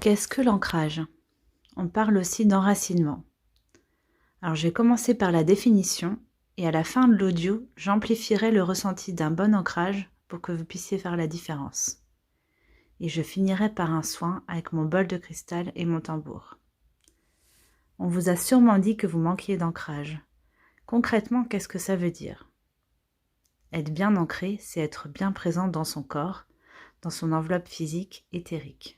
Qu'est-ce que l'ancrage? On parle aussi d'enracinement. Alors je vais commencer par la définition et à la fin de l'audio, j'amplifierai le ressenti d'un bon ancrage pour que vous puissiez faire la différence. Et je finirai par un soin avec mon bol de cristal et mon tambour. On vous a sûrement dit que vous manquiez d'ancrage. Concrètement, qu'est-ce que ça veut dire? Être bien ancré, c'est être bien présent dans son corps, dans son enveloppe physique éthérique,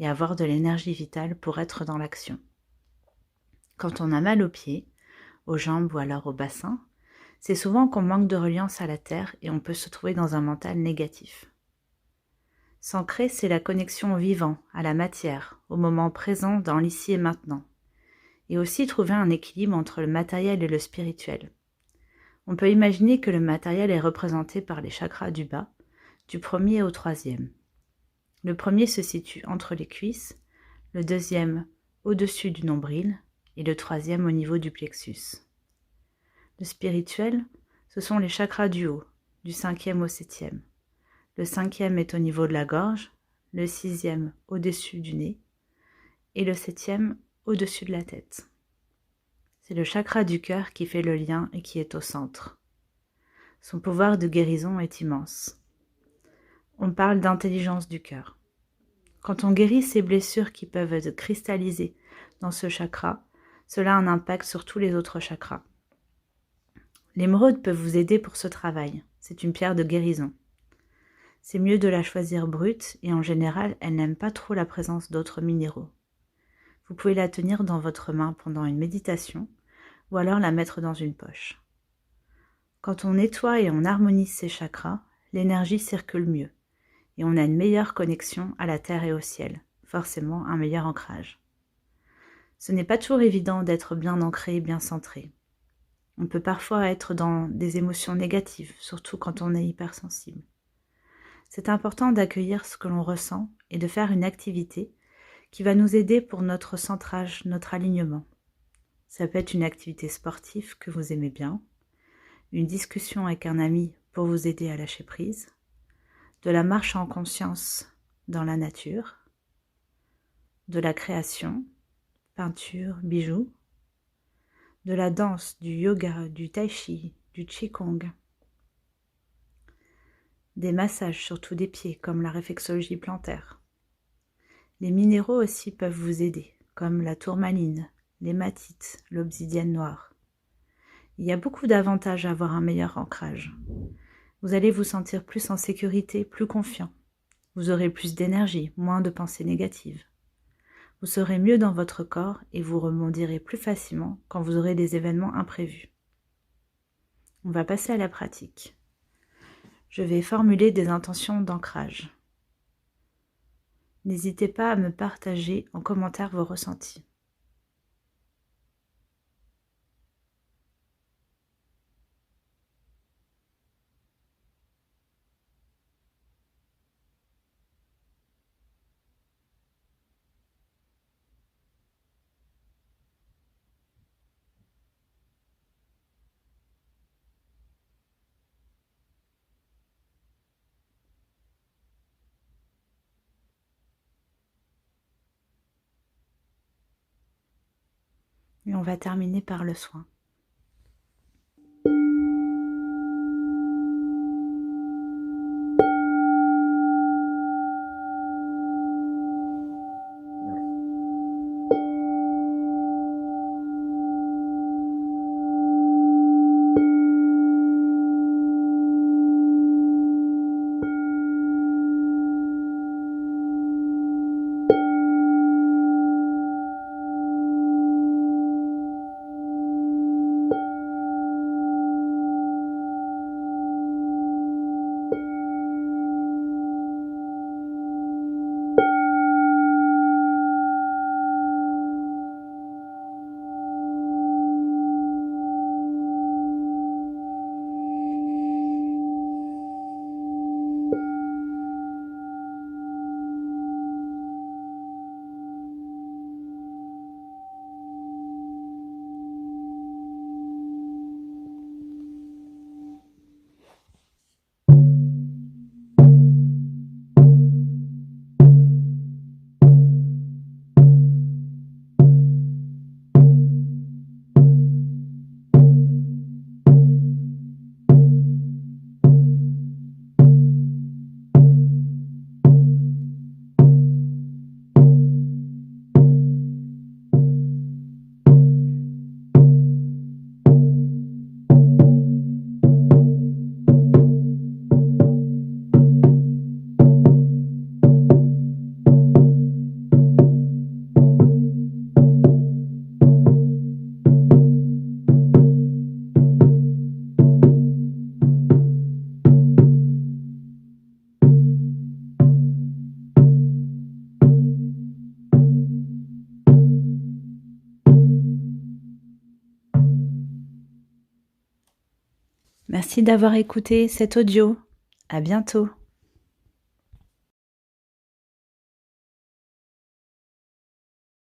et avoir de l'énergie vitale pour être dans l'action. Quand on a mal aux pieds, aux jambes ou alors au bassin, c'est souvent qu'on manque de reliance à la terre et on peut se trouver dans un mental négatif. S'ancrer, c'est la connexion au vivant, à la matière, au moment présent dans l'ici et maintenant, et aussi trouver un équilibre entre le matériel et le spirituel. On peut imaginer que le matériel est représenté par les chakras du bas, du premier au troisième. Le premier se situe entre les cuisses, le deuxième au-dessus du nombril et le troisième au niveau du plexus. Le spirituel, ce sont les chakras du haut, du 5e au 7e. Le 5e est au niveau de la gorge, le 6e au-dessus du nez et le 7e au-dessus de la tête. C'est le chakra du cœur qui fait le lien et qui est au centre. Son pouvoir de guérison est immense. On parle d'intelligence du cœur. Quand on guérit ces blessures qui peuvent être cristallisées dans ce chakra, cela a un impact sur tous les autres chakras. L'émeraude peut vous aider pour ce travail. C'est une pierre de guérison. C'est mieux de la choisir brute et en général, elle n'aime pas trop la présence d'autres minéraux. Vous pouvez la tenir dans votre main pendant une méditation ou alors la mettre dans une poche. Quand on nettoie et on harmonise ces chakras, l'énergie circule mieux et on a une meilleure connexion à la terre et au ciel, forcément un meilleur ancrage. Ce n'est pas toujours évident d'être bien ancré et bien centré. On peut parfois être dans des émotions négatives, surtout quand on est hypersensible. C'est important d'accueillir ce que l'on ressent et de faire une activité qui va nous aider pour notre centrage, notre alignement. Ça peut être une activité sportive que vous aimez bien, une discussion avec un ami pour vous aider à lâcher prise, de la marche en conscience dans la nature, de la création, peinture, bijoux, de la danse, du yoga, du tai chi, du qigong, des massages surtout des pieds comme la réflexologie plantaire. Les minéraux aussi peuvent vous aider, comme la tourmaline, l'hématite, l'obsidienne noire. Il y a beaucoup d'avantages à avoir un meilleur ancrage. Vous allez vous sentir plus en sécurité, plus confiant. Vous aurez plus d'énergie, moins de pensées négatives. Vous serez mieux dans votre corps et vous rebondirez plus facilement quand vous aurez des événements imprévus. On va passer à la pratique. Je vais formuler des intentions d'ancrage. N'hésitez pas à me partager en commentaire vos ressentis. Et on va terminer par le soin. Merci d'avoir écouté cet audio. À bientôt.